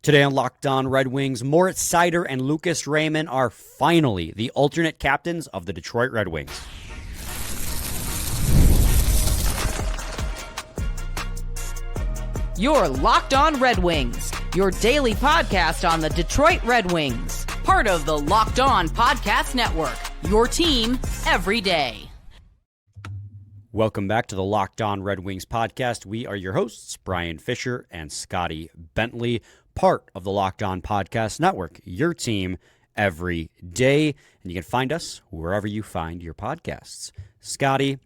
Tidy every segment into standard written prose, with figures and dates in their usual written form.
Today on Locked On Red Wings, Moritz Seider and Lucas Raymond are finally the alternate captains of the Detroit Red Wings. You're Locked On Red Wings, your daily podcast on the Detroit Red Wings. Part of the Locked On Podcast Network, your team every day. Welcome back to the Locked On Red Wings podcast. We are your hosts, Brian Fisher and Scotty Bentley, part of the Locked On Podcast Network, your team every day. And you can find us wherever you find your podcasts. Scotty,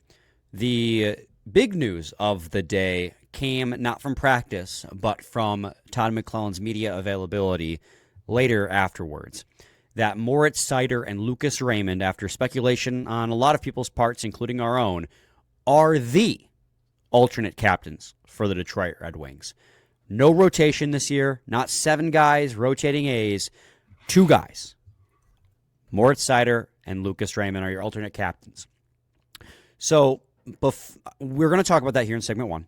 the big news of the day came not from practice, but from Todd McLellan's media availability later afterwards. That Moritz Seider and Lucas Raymond, after speculation on a lot of people's parts, including our own, are the alternate captains for the Detroit Red Wings. No rotation this year, not 7 guys rotating A's, 2 guys. Moritz Seider and Lucas Raymond are your alternate captains. So we're going to talk about that here in segment 1.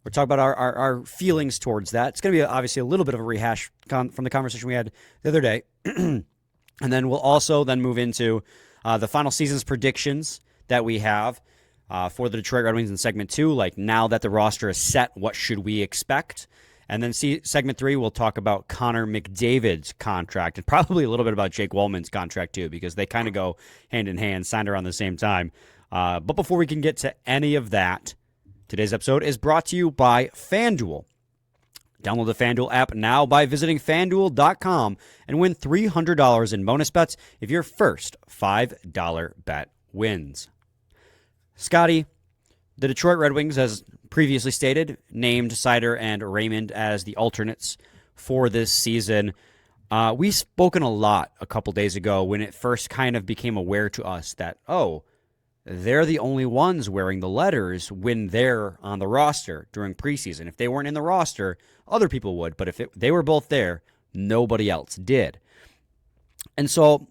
We're talking about our feelings towards that. It's going to be obviously a little bit of a rehash from the conversation we had the other day. And then we'll also then move into the final season's predictions that we have for the Detroit Red Wings in segment 2. Like, now that the roster is set, what should we expect? And then segment 3, we'll talk about Connor McDavid's contract and probably a little bit about Jake Wallman's contract too, because they kind of go hand in hand, signed around the same time. But before we can get to any of that, today's episode is brought to you by FanDuel. Download the FanDuel app now by visiting FanDuel.com and win $300 in bonus bets if your first $5 bet wins. Scotty, the Detroit Red Wings, as previously stated, named Seider and Raymond as the alternates for this season. We've spoken a lot a couple days ago when it first kind of became aware to us that, they're the only ones wearing the letters when they're on the roster during preseason. If they weren't in the roster, other people would. But if they were both there, nobody else did. And so,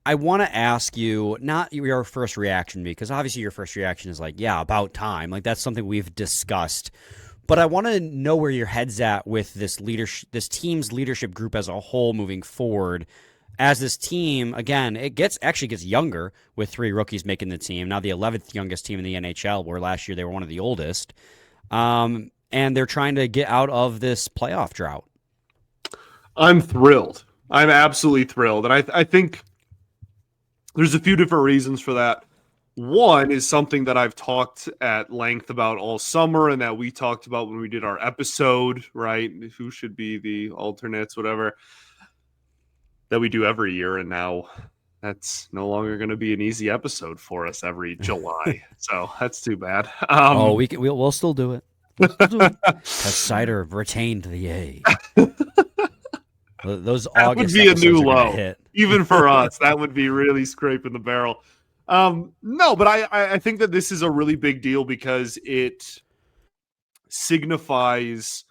I want to ask you, not your first reaction, because obviously your first reaction is like, yeah, about time. Like, that's something we've discussed. But I want to know where your head's at with this team's leadership group as a whole moving forward. As this team, again, actually gets younger with 3 rookies making the team. Now the 11th youngest team in the NHL, where last year they were one of the oldest. And they're trying to get out of this playoff drought. I'm thrilled. I'm absolutely thrilled. And I think there's a few different reasons for that. One is something that I've talked at length about all summer and that we talked about when we did our episode, right? Who should be the alternates, whatever, that we do every year. And now that's no longer going to be an easy episode for us every July. So that's too bad. We'll still do it. Because Seider retained the A. Those that August would be a new low, hit. even for us. That would be really scraping the barrel. No, but I think that this is a really big deal because it signifies,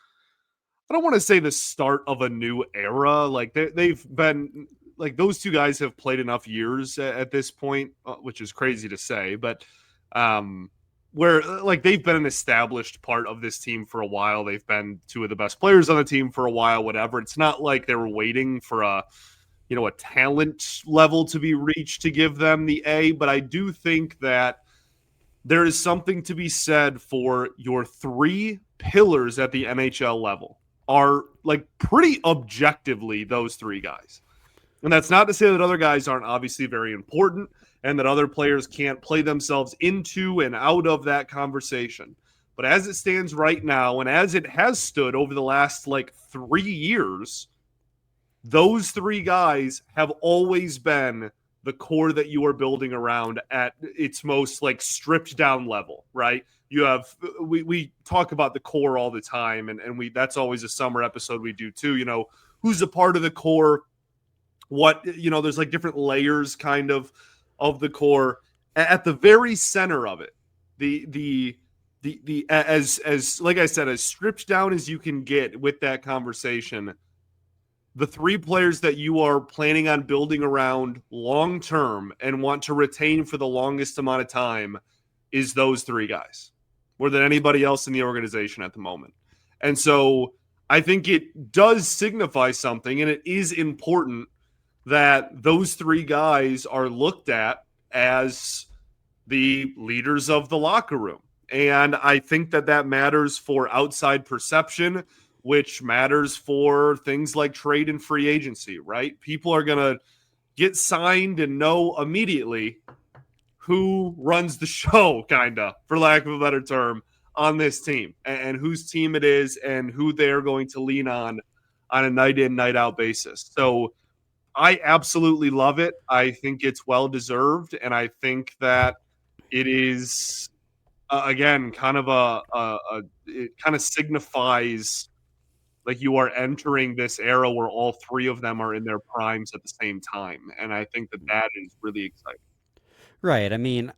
I don't want to say the start of a new era. Like they've been, like, those 2 guys have played enough years at this point, which is crazy to say, but where, like, they've been an established part of this team for a while. They've been 2 of the best players on the team for a while, whatever. It's not like they were waiting for a talent level to be reached to give them the A, but I do think that there is something to be said for your 3 pillars at the NHL level are, like, pretty objectively those 3 guys. And that's not to say that other guys aren't obviously very important and that other players can't play themselves into and out of that conversation. But as it stands right now, and as it has stood over the last, 3 years, those 3 guys have always been the core that you are building around at its most, stripped down level, right? You have, we talk about the core all the time, and that's always a summer episode we do too. Who's a part of the core? What, there's different layers kind of the core. At the very center of it, as like I said, as stripped down as you can get with that conversation, the 3 players that you are planning on building around long term and want to retain for the longest amount of time is those 3 guys, more than anybody else in the organization at the moment. And so I think it does signify something, and it is important that those three guys are looked at as the leaders of the locker room. And I think that matters for outside perception, which matters for things like trade and free agency, right? People are going to get signed and know immediately who runs the show, kind of, for lack of a better term, on this team, and whose team it is and who they're going to lean on a night in, night out basis. So I absolutely love it. I think it's well deserved, and I think that it is again kind of it kind of signifies like you are entering this era where all three of them are in their primes at the same time, and I think that is really exciting. Right. I mean,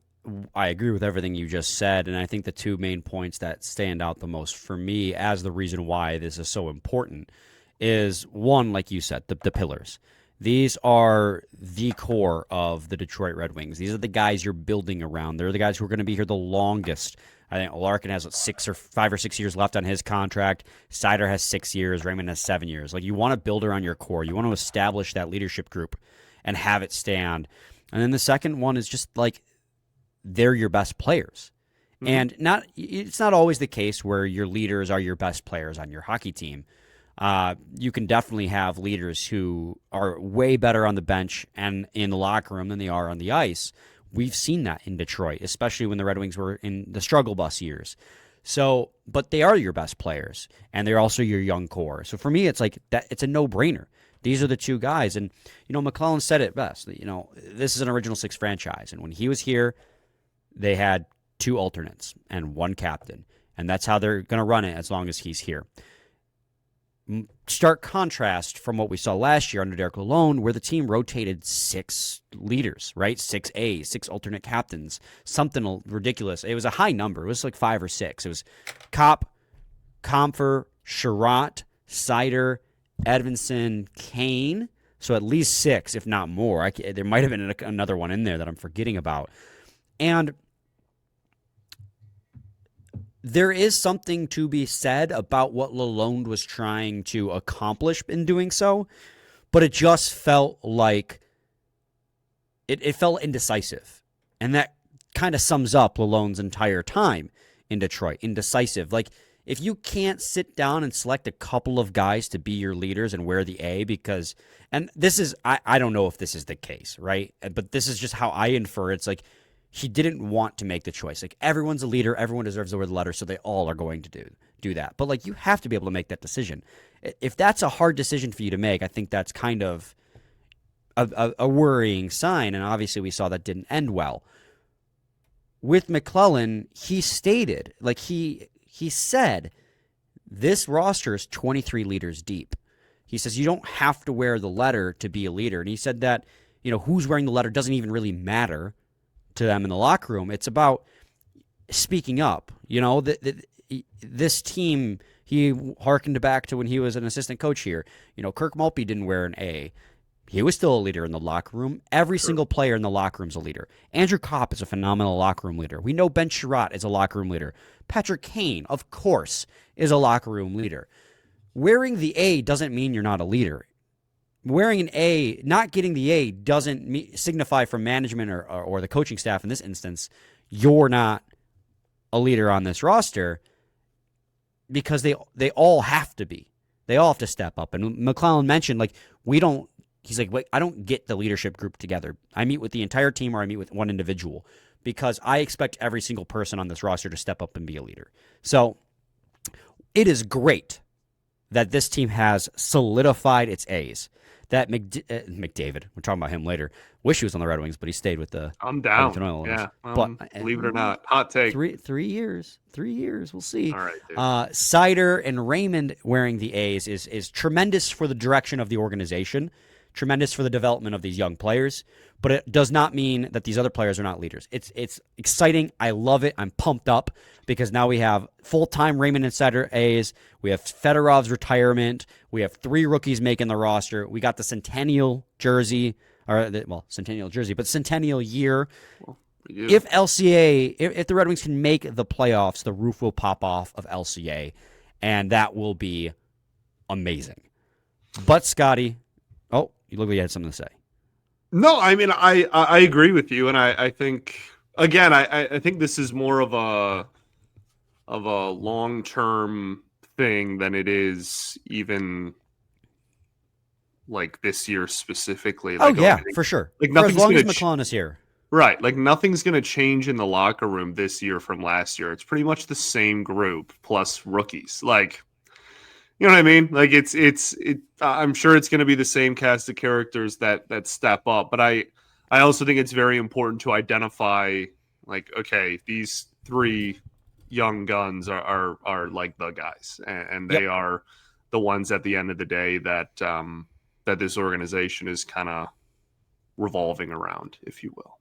I agree with everything you just said, and I think the two main points that stand out the most for me as the reason why this is so important is, one, like you said, the pillars. These are the core of the Detroit Red Wings. These are the guys you're building around. They're the guys who are going to be here the longest. I think Larkin has 5 or 6 years left on his contract. Seider has 6 years. Raymond has 7 years. Like, you want to build around your core. You want to establish that leadership group and have it stand. And then the second one is just like they're your best players. And it's not always the case where your leaders are your best players on your hockey team. You can definitely have leaders who are way better on the bench and in the locker room than they are on the ice. We've seen that in Detroit, especially when the Red Wings were in the struggle bus years. So, but they are your best players, and they're also your young core. So for me, it's like that. It's a no-brainer. These are the two guys. And, McClellan said it best. This is an Original Six franchise. And when he was here, they had 2 alternates and 1 captain. And that's how they're going to run it as long as he's here. Stark contrast from what we saw last year under Derek Lalonde, where the team rotated 6 leaders, right? 6 A's, 6 alternate captains, something ridiculous. It was a high number. It was like 5 or 6. It was Kopp, Comfer, Sherratt, Seider, Edvinsson, Kane. So at least 6, if not more. There might have been another one in there that I'm forgetting about. And there is something to be said about what Lalonde was trying to accomplish in doing so, but it just felt like it felt indecisive. And that kind of sums up Lalonde's entire time in Detroit. Indecisive. Like, if you can't sit down and select a couple of guys to be your leaders and wear the A, because, and this is, I don't know if this is the case, right? But this is just how I infer. It's like, he didn't want to make the choice. Like, everyone's a leader, everyone deserves to wear the letter, so they all are going to do that. But, like, you have to be able to make that decision. If that's a hard decision for you to make, I think that's kind of a worrying sign, and obviously we saw that didn't end well. With McClellan, he stated, like, he said, this roster is 23 leaders deep. He says you don't have to wear the letter to be a leader. And he said that, who's wearing the letter doesn't even really matter to them in the locker room. It's about speaking up. This team, he hearkened back to when he was an assistant coach here. Kirk Maltby didn't wear an A. He was still a leader in the locker room. Every single player in the locker room is a leader. Andrew Kopp is a phenomenal locker room leader. We know Ben Sherratt is a locker room leader. Patrick Kane, of course, is a locker room leader. Wearing the A doesn't mean you're not a leader. Wearing an A, not getting the A, doesn't signify for management or the coaching staff in this instance, you're not a leader on this roster, because they all have to be. They all have to step up. And McClellan mentioned, he's like, wait, I don't get the leadership group together. I meet with the entire team or I meet with one individual, because I expect every single person on this roster to step up and be a leader. So it is great that this team has solidified its A's. That McDavid, we're talking about him later. Wish he was on the Red Wings, but he stayed with the. I'm down. Yeah, but believe it or not, hot take. 3 years. 3 years. We'll see. All right, dude. Seider and Raymond wearing the A's is tremendous for the direction of the organization, tremendous for the development of these young players. But it does not mean that these other players are not leaders. It's exciting. I love it. I'm pumped up because now we have full-time Raymond and Seider A's. We have Fedorov's retirement. We have 3 rookies making the roster. We got the Centennial jersey, Centennial jersey, but Centennial year. If LCA, if the Red Wings can make the playoffs, the roof will pop off of LCA, and that will be amazing. But Scotty, oh, you look like you had something to say. No, I mean, I agree with you, and I think again, I think this is more of a long-term thing than it is even like this year specifically. Like, For sure. Like for as long as gonna McClellan is here. Right, like nothing's going to change in the locker room this year from last year. It's pretty much the same group plus rookies. Like, you know what I mean? Like it's I'm sure it's going to be the same cast of characters that step up, but I also think it's very important to identify like, okay, these three young guns are like the guys, and they are the ones at the end of the day that that this organization is kind of revolving around, if you will.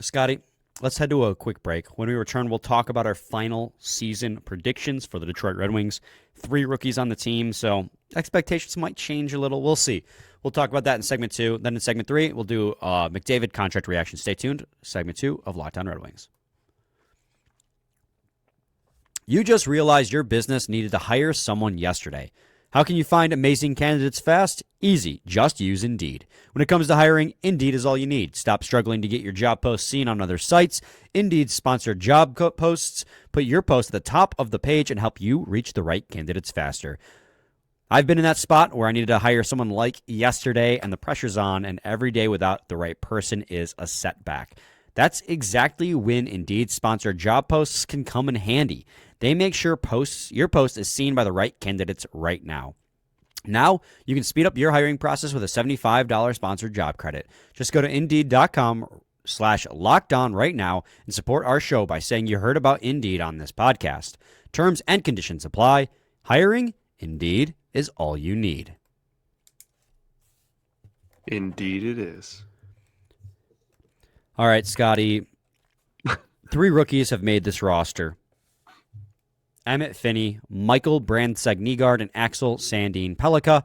Scotty, let's head to a quick break. When we return, we'll talk about our final season predictions for the Detroit Red Wings. 3 rookies on the team, so expectations might change a little. We'll see. We'll talk about that in segment 2. Then in segment 3, we'll do McDavid contract reaction. Stay tuned. Segment 2 of Locked On Red Wings. You just realized your business needed to hire someone yesterday. How can you find amazing candidates fast? Easy. Just use Indeed. When it comes to hiring, Indeed is all you need. Stop struggling to get your job posts seen on other sites. Indeed's sponsored job posts put your post at the top of the page and help you reach the right candidates faster. I've been in that spot where I needed to hire someone like yesterday, and the pressure's on, and every day without the right person is a setback. That's exactly when Indeed's sponsored job posts can come in handy. They make sure your post is seen by the right candidates right now. Now, you can speed up your hiring process with a $75 sponsored job credit. Just go to Indeed.com/lockedon right now and support our show by saying you heard about Indeed on this podcast. Terms and conditions apply. Hiring, Indeed, is all you need. Indeed it is. All right, Scotty. 3 rookies have made this roster. Emmett Finney, Michael brandsegg-nygard, and Axel Sandin Pellikka,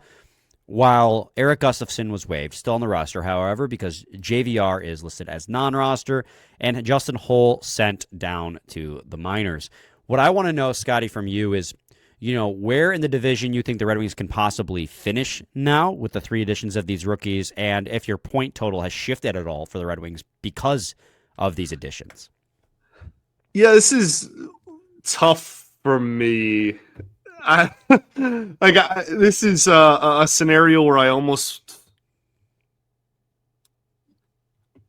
while Eric Gustafsson was waived. Still on the roster, however, because JVR is listed as non-roster, and Justin Holl sent down to the minors. What I want to know, Scotty, from you is, where in the division you think the Red Wings can possibly finish now with the 3 additions of these rookies, and if your point total has shifted at all for the Red Wings because of these additions. Yeah, this is tough for me. This is a scenario where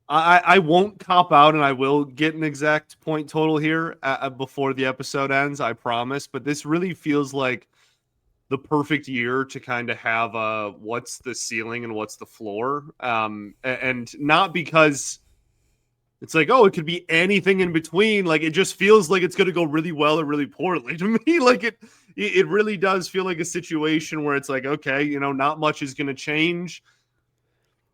I won't cop out, and I will get an exact point total here before the episode ends, I promise. But this really feels like the perfect year to kind of have what's the ceiling and what's the floor, and not because it's like, oh, it could be anything in between. Like, it just feels like it's going to go really well or really poorly to me. Like, it really does feel like a situation where it's like, okay, not much is going to change.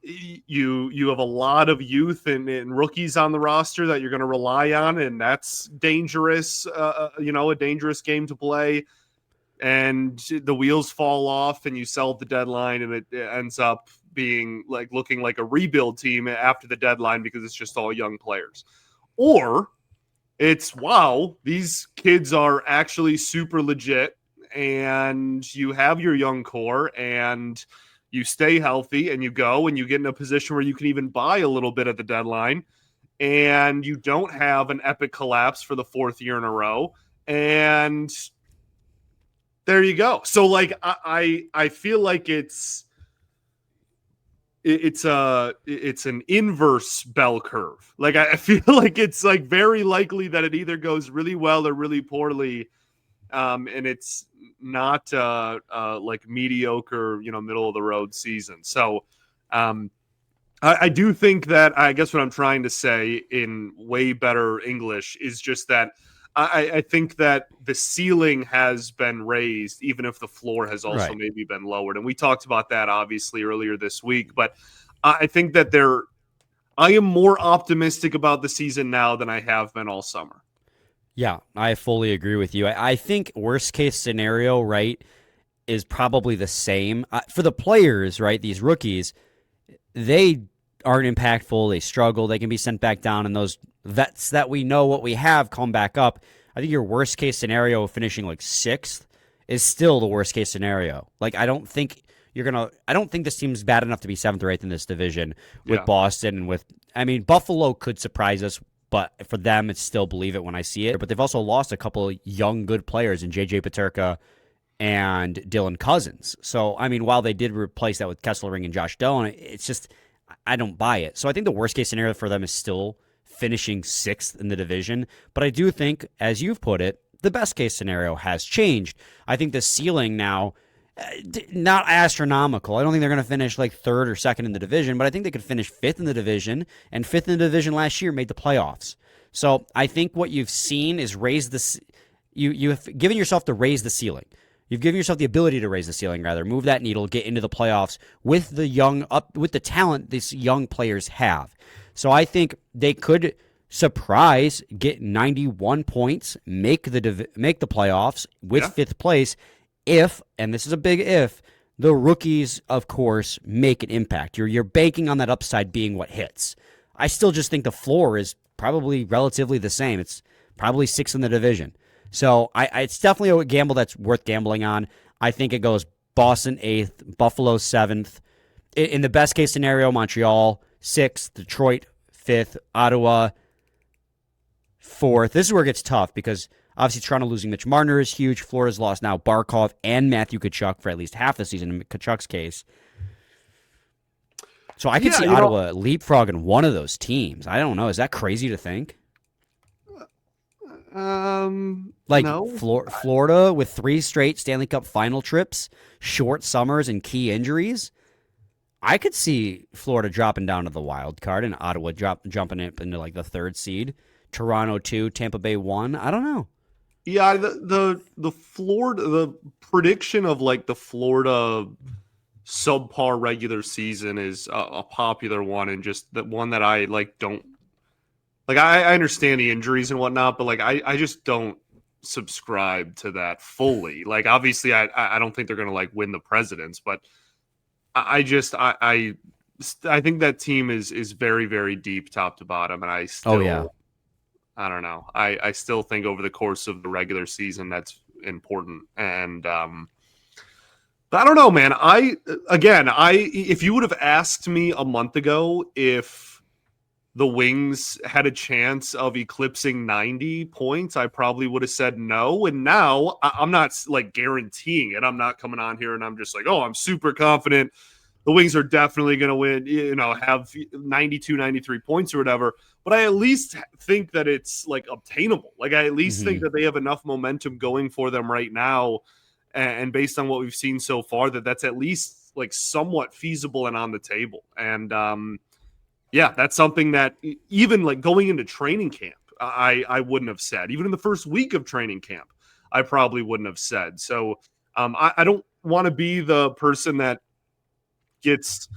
You have a lot of youth and rookies on the roster that you're going to rely on, and that's dangerous, a dangerous game to play. And the wheels fall off, and you sell at the deadline, and it ends up being like looking like a rebuild team after the deadline because it's just all young players. Or it's, wow, these kids are actually super legit, and you have your young core, and you stay healthy, and you go and you get in a position where you can even buy a little bit at the deadline, and you don't have an epic collapse for the 4th year in a row, and there you go. So like I feel like it's an inverse bell curve. Like I feel like it's like very likely that it either goes really well or really poorly, and it's not like mediocre, middle of the road season. So I do think that, I guess what I'm trying to say in way better English is just that I think that the ceiling has been raised, even if the floor has also maybe been lowered. And we talked about that obviously earlier this week, but I think that I am more optimistic about the season now than I have been all summer. Yeah, I fully agree with you. I think worst case scenario, right, is probably the same. For the players, right, these rookies, they aren't impactful. They struggle. They can be sent back down, and those vets that we know what we have come back up. I think your worst case scenario of finishing like 6th is still the worst case scenario. Like, I don't think this team's bad enough to be 7th or 8th in this division with Boston and Buffalo could surprise us, but for them, it's still believe it when I see it. But they've also lost a couple of young, good players in J.J. Peterka and Dylan Cousins. So, while they did replace that with Kesselring and Josh Doan, it's just, I don't buy it. So I think the worst case scenario for them is still finishing 6th in the division. But I do think, as you've put it, the best case scenario has changed. I think the ceiling now, not astronomical. I don't think they're going to finish like 3rd or 2nd in the division, but I think they could finish 5th in the division, and 5th in the division last year made the playoffs. So I think what you've seen is you have given yourself to raise the ceiling. You've given yourself the ability to raise the ceiling, rather. Move that needle, get into the playoffs with the talent these young players have. So I think they could surprise, get 91 points, make the playoffs with 5th place if, and this is a big if, the rookies, of course, make an impact. You're banking on that upside being what hits. I still just think the floor is probably relatively the same. It's probably 6th in the division. So it's definitely a gamble that's worth gambling on. I think it goes Boston 8th, Buffalo 7th. In the best case scenario, Montreal 6th, Detroit 5th, Ottawa 4th. This is where it gets tough because obviously Toronto losing Mitch Marner is huge. Florida's lost now Barkov and Matthew Tkachuk for at least half the season in Tkachuk's case. So I could see Ottawa leapfrogging one of those teams. I don't know. Is that crazy to think? No. Florida with 3 straight Stanley Cup final trips, short summers, and key injuries. I could see Florida dropping down to the wild card and Ottawa jumping up into like the 3rd seed. Toronto 2, Tampa Bay 1. I don't know. Yeah, the prediction of like the Florida subpar regular season is a popular one, and just the one that I don't. Like, I understand the injuries and whatnot, but, like, I just don't subscribe to that fully. Like, obviously, I don't think they're going to, like, win the Presidents, but I think that team is very, very deep top to bottom, and I still I don't know. I still think over the course of the regular season that's important. And but I don't know, man. If you would have asked me a month ago if the Wings had a chance of eclipsing 90 points, I probably would have said no. And now I'm not like guaranteeing it. I'm not coming on here and I'm just like, oh, I'm super confident the Wings are definitely going to win, have 92, 93 points or whatever. But I at least think that it's like obtainable. Like I at least think that they have enough momentum going for them right now. And based on what we've seen so far, that's at least like somewhat feasible and on the table. And, yeah, that's something that even like going into training camp, I wouldn't have said. Even in the first week of training camp, I probably wouldn't have said. So I don't want to be the person that gets,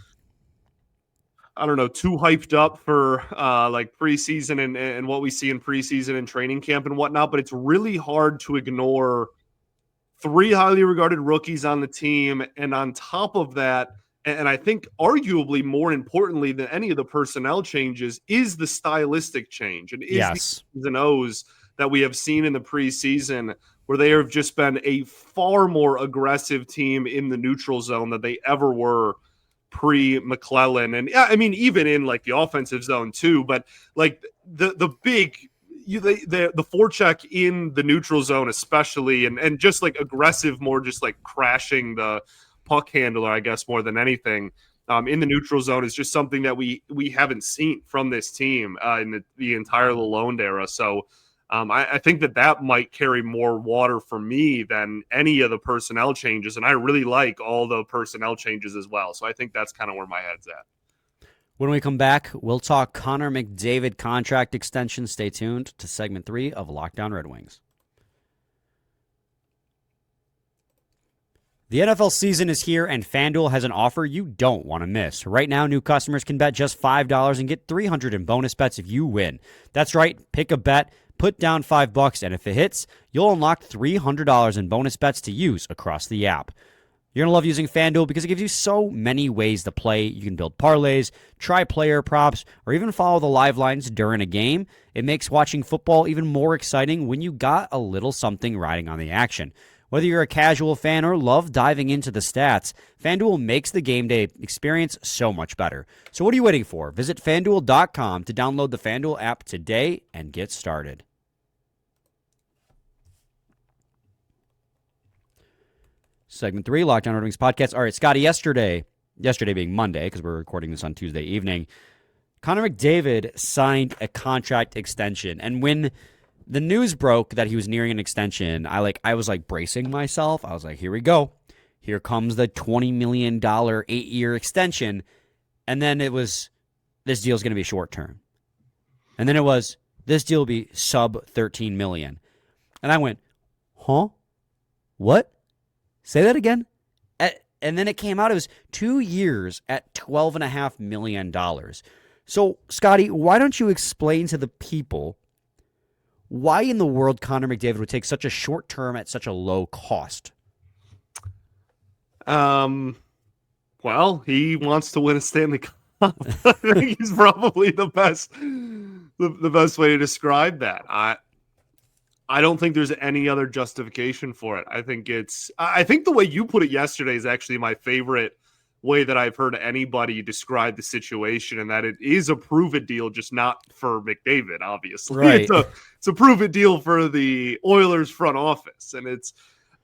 I don't know, too hyped up for like preseason and what we see in preseason and training camp and whatnot. But it's really hard to ignore 3 highly regarded rookies on the team. And on top of that, and I think arguably more importantly than any of the personnel changes is the stylistic change. And is the X's and O's that we have seen in the preseason where they have just been a far more aggressive team in the neutral zone than they ever were pre-McClellan. And I mean, even in like the offensive zone too, but like the forecheck in the neutral zone especially, and just like aggressive, more just like crashing the puck handler, I guess, more than anything in the neutral zone is just something that we haven't seen from this team in the entire Lalonde era. So I think that might carry more water for me than any of the personnel changes. And I really like all the personnel changes as well. So I think that's kind of where my head's at. When we come back, we'll talk Connor McDavid contract extension. Stay tuned to segment 3 of Locked On Red Wings. The NFL season is here, and FanDuel has an offer you don't want to miss. Right now, new customers can bet just $5 and get $300 in bonus bets if you win. That's right. Pick a bet, put down $5, and if it hits, you'll unlock $300 in bonus bets to use across the app. You're going to love using FanDuel because it gives you so many ways to play. You can build parlays, try player props, or even follow the live lines during a game. It makes watching football even more exciting when you got a little something riding on the action. Whether you're a casual fan or love diving into the stats, FanDuel makes the game day experience so much better. So what are you waiting for? Visit FanDuel.com to download the FanDuel app today and get started. Segment 3, Locked On Red Wings podcast. All right, Scotty, yesterday being Monday, because we're recording this on Tuesday evening, Connor McDavid signed a contract extension. And when the news broke that he was nearing an extension, I was bracing myself. I was like, here we go. Here comes the $20 million 8-year extension. And then it was, this deal's going to be short term. And then it was, this deal will be sub $13 million. And I went, huh? What? Say that again? And then it came out, it was 2 years at $12.5 million. So, Scotty, why don't you explain to the people why in the world Connor McDavid would take such a short term at such a low cost? Well, he wants to win a Stanley Cup. I think he's probably the best way to describe that. I don't think there's any other justification for it. I think the way you put it yesterday is actually my favorite way that I've heard anybody describe the situation, and that it is a prove-it deal, just not for McDavid, obviously. Right. It's a prove-it deal for the Oilers front office, and it's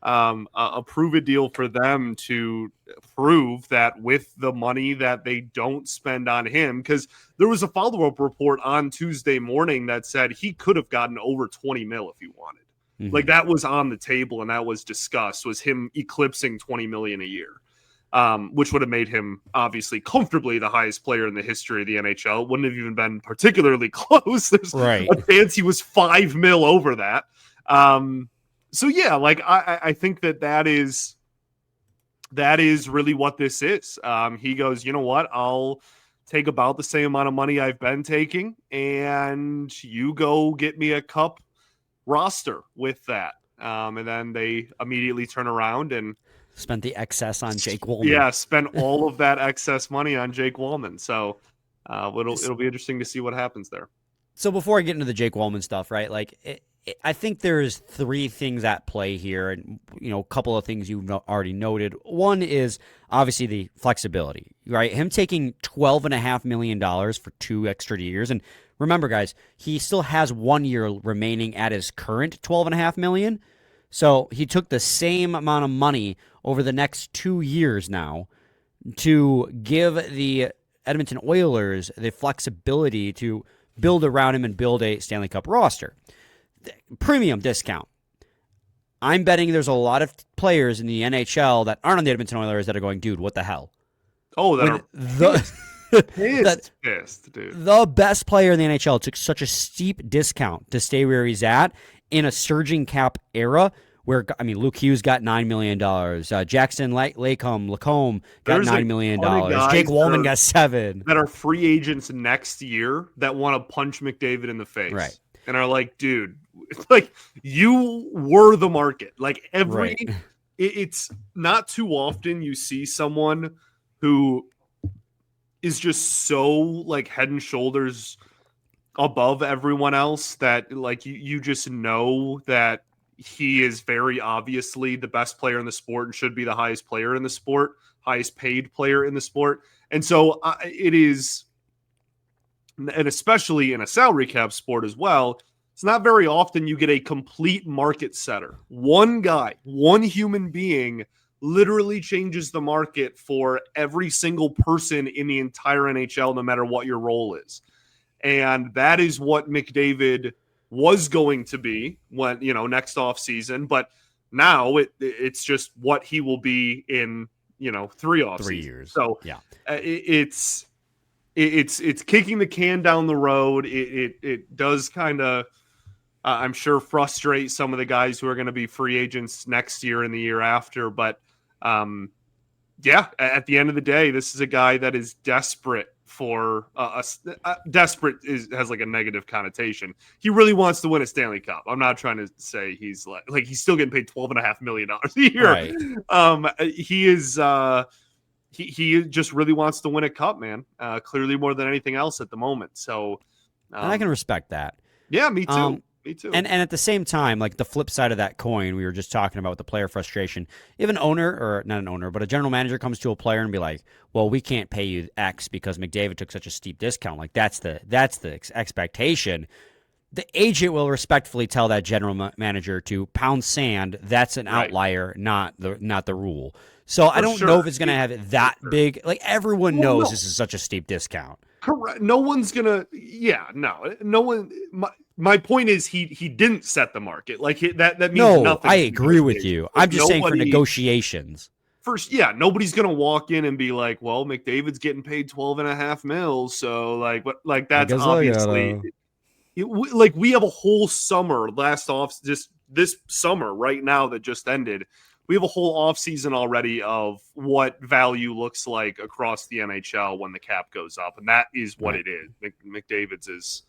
a prove-it deal for them to prove that with the money that they don't spend on him, because there was a follow-up report on Tuesday morning that said he could have gotten over 20 mil if he wanted. Mm-hmm. Like, that was on the table, and that was discussed, was him eclipsing 20 million a year. Which would have made him obviously comfortably the highest player in the history of the NHL. Wouldn't have even been particularly close. There's a chance he was 5 mil over that. So yeah, I think that is really what this is. He goes, you know what? I'll take about the same amount of money I've been taking, and you go get me a cup roster with that. And then they immediately turn around and spent the excess on Jake Walman. Yeah, spent all of that excess money on Jake Walman. So it'll be interesting to see what happens there. So before I get into the Jake Walman stuff, right? I think there's 3 things at play here, and a couple of things you've already noted. One is obviously the flexibility, right? Him taking $12.5 million for 2 extra years, and remember, guys, he still has 1 year remaining at his current $12.5 million. So he took the same amount of money over the next 2 years now to give the Edmonton Oilers the flexibility to build around him and build a Stanley Cup roster. Premium discount. I'm betting there's a lot of players in the NHL that aren't on the Edmonton Oilers that are going, dude, what the hell? Oh, pissed, dude. The best player in the NHL took such a steep discount to stay where he's at in a surging cap era where, Luke Hughes got $9 million. Jackson Lacombe got $9 million. Jake Walman got $7 million. That are free agents next year that want to punch McDavid in the face. Right. And are like, dude, you were the market. It's not too often you see someone who is just so head and shoulders above everyone else that you just know that he is very obviously the best player in the sport and should be the highest player in the sport, highest paid player in the sport. And so it is, and especially in a salary cap sport as well, it's not very often you get a complete market setter. One guy, one human being literally changes the market for every single person in the entire NHL, no matter what your role is. And that is what McDavid was going to be when, next off season, but now it's just what he will be in, 3 off 3 seasons. years. So yeah, it's kicking the can down the road. It does kind of, I'm sure, frustrate some of the guys who are going to be free agents next year and the year after. But at the end of the day, this is a guy that is desperate for desperate has a negative connotation. He really wants to win a Stanley Cup. I'm not trying to say he's he's still getting paid $12.5 million a year. Right. He is he just really wants to win a cup, man. Clearly more than anything else at the moment. So and I can respect that. Yeah, me too. Me too. And at the same time, like the flip side of that coin, we were just talking about the player frustration. If an owner, or not an owner, but a general manager comes to a player and be like, "Well, we can't pay you X because McDavid took such a steep discount." Like that's the expectation. The agent will respectfully tell that general manager to pound sand. That's an outlier, not the rule. So I don't know if it's going to have that big. Like everyone knows this is such a steep discount. Correct. No one's gonna. Yeah, no one. My point is he didn't set the market. Like that means nothing. I agree with you. I'm just saying for negotiations. First, nobody's gonna walk in and be like, "Well, McDavid's getting paid $12.5 million, so like that's obviously." Like we have a whole summer just this summer right now that just ended. We have a whole offseason already of what value looks like across the NHL when the cap goes up, and that is what it is. McDavid's is,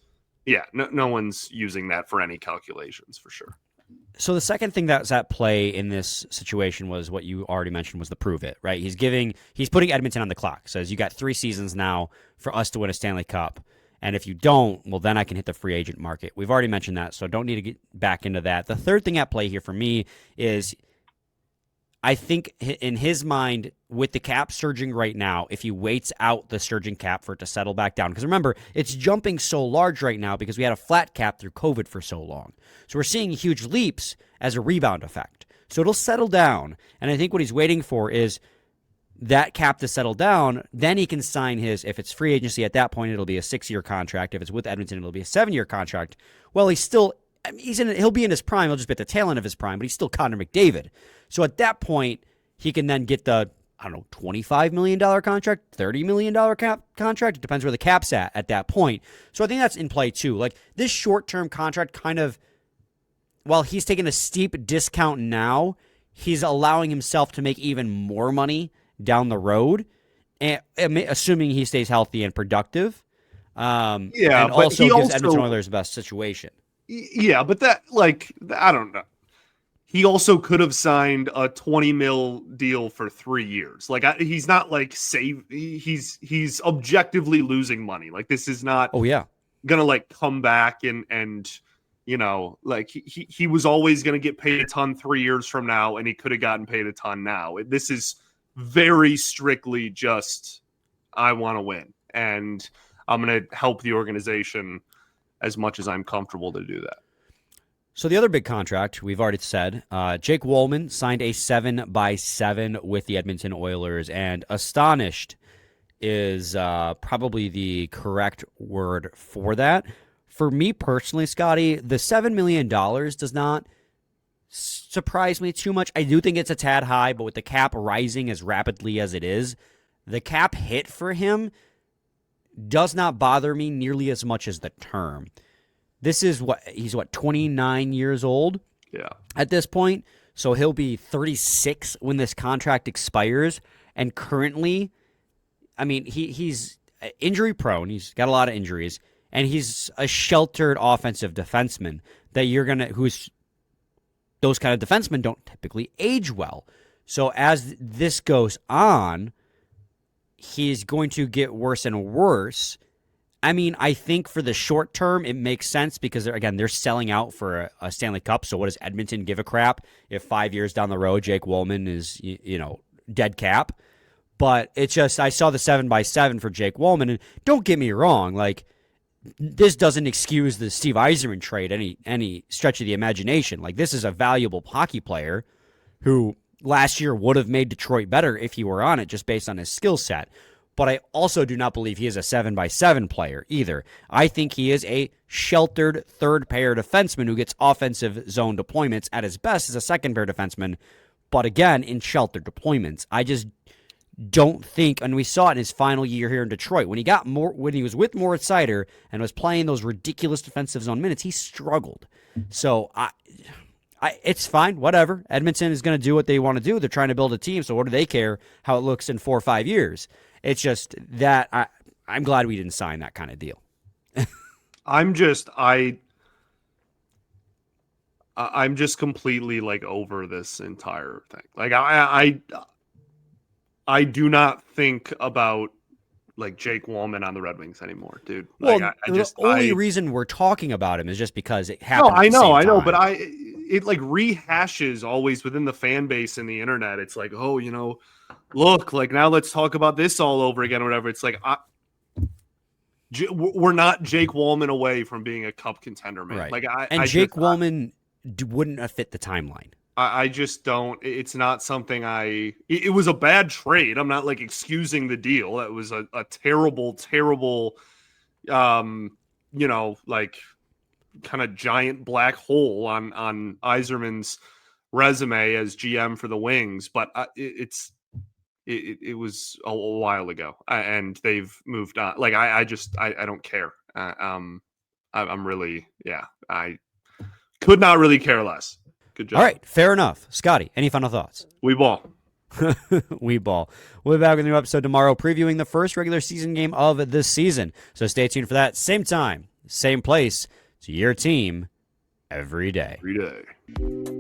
no one's using that for any calculations for sure. So the second thing that's at play in this situation was what you already mentioned was the prove it, right? He's putting Edmonton on the clock. Says you got 3 seasons now for us to win a Stanley Cup. And if you don't, well, then I can hit the free agent market. We've already mentioned that, so don't need to get back into that. The third thing at play here for me is I think in his mind, with the cap surging right now, if he waits out the surging cap for it to settle back down, because remember, it's jumping so large right now because we had a flat cap through COVID for so long. So we're seeing huge leaps as a rebound effect. So it'll settle down. And I think what he's waiting for is that cap to settle down, then he can sign his, if it's free agency at that point, it'll be a 6-year contract. If it's with Edmonton, it'll be a 7-year contract. Well, he'll be in his prime. He'll just be at the tail end of his prime, but he's still Connor McDavid. So at that point, he can then get the, $25 million contract, $30 million cap contract. It depends where the cap's at that point. So I think that's in play too. Like this short-term contract kind of, while he's taking a steep discount now, he's allowing himself to make even more money down the road, and assuming he stays healthy and productive. And also gives Edmonton Oilers the best situation. Yeah, but that, I don't know. He also could have signed a $20 million deal for 3 years. He's not he's objectively losing money. Like this is not gonna come back and he was always gonna get paid a ton 3 years from now, and he could have gotten paid a ton now. This is very strictly just, I want to win, and I'm going to help the organization as much as I'm comfortable to do that. So the other big contract, we've already said, Jake Wollman signed a 7x7 with the Edmonton Oilers, and astonished is probably the correct word for that. For me personally, Scotty, the $7 million does not surprise me too much. I do think it's a tad high, but with the cap rising as rapidly as it is, the cap hit for him does not bother me nearly as much as the term. This is he's 29 years old at this point, so he'll be 36 when this contract expires, and currently, he's injury prone. He's got a lot of injuries, and he's a sheltered offensive defenseman those kind of defensemen don't typically age well. So as this goes on, he's going to get worse and worse. I think for the short term, it makes sense because, they're selling out for a Stanley Cup. So what does Edmonton give a crap if 5 years down the road, Jake Wollman is, dead cap? But it's just, I saw the 7x7 for Jake Wollman, and don't get me wrong, this doesn't excuse the Steve Yzerman trade any stretch of the imagination. This is a valuable hockey player who last year would have made Detroit better if he were on it just based on his skill set. But I also do not believe he is a 7x7 player either. I think he is a sheltered third-pair defenseman who gets offensive zone deployments at his best as a second-pair defenseman, but again, in sheltered deployments. I just don't think, and we saw it in his final year here in Detroit, when he was with Moritz Seider and was playing those ridiculous defensive zone minutes, he struggled. So it's fine, whatever. Edmonton is going to do what they want to do. They're trying to build a team, so what do they care how it looks in 4 or 5 years? It's just that I'm glad we didn't sign that kind of deal. I'm just completely over this entire thing. I do not think about like Jake Wallman on the Red Wings anymore, dude. Well, Like, the only reason we're talking about him is just because it happened. No, I know, but it like rehashes always within the fan base and the internet. It's like, oh, look, like now let's talk about this all over again or whatever. It's like, we're not Jake Wallman away from being a cup contender, man. right. Like Jake Wallman wouldn't have fit the timeline. I just don't. It's not something it was a bad trade. I'm not like excusing the deal. It was a terrible, terrible, like kind of giant black hole on Yzerman's resume as GM for the Wings. But it was a while ago, and they've moved on. Like I don't care. I'm really, I could not really care less. Good job. All right, fair enough. Scotty, any final thoughts? We ball. We ball. We'll be back with a new episode tomorrow previewing the first regular season game of this season. So stay tuned for that. Same time, same place. It's your team every day. Every day.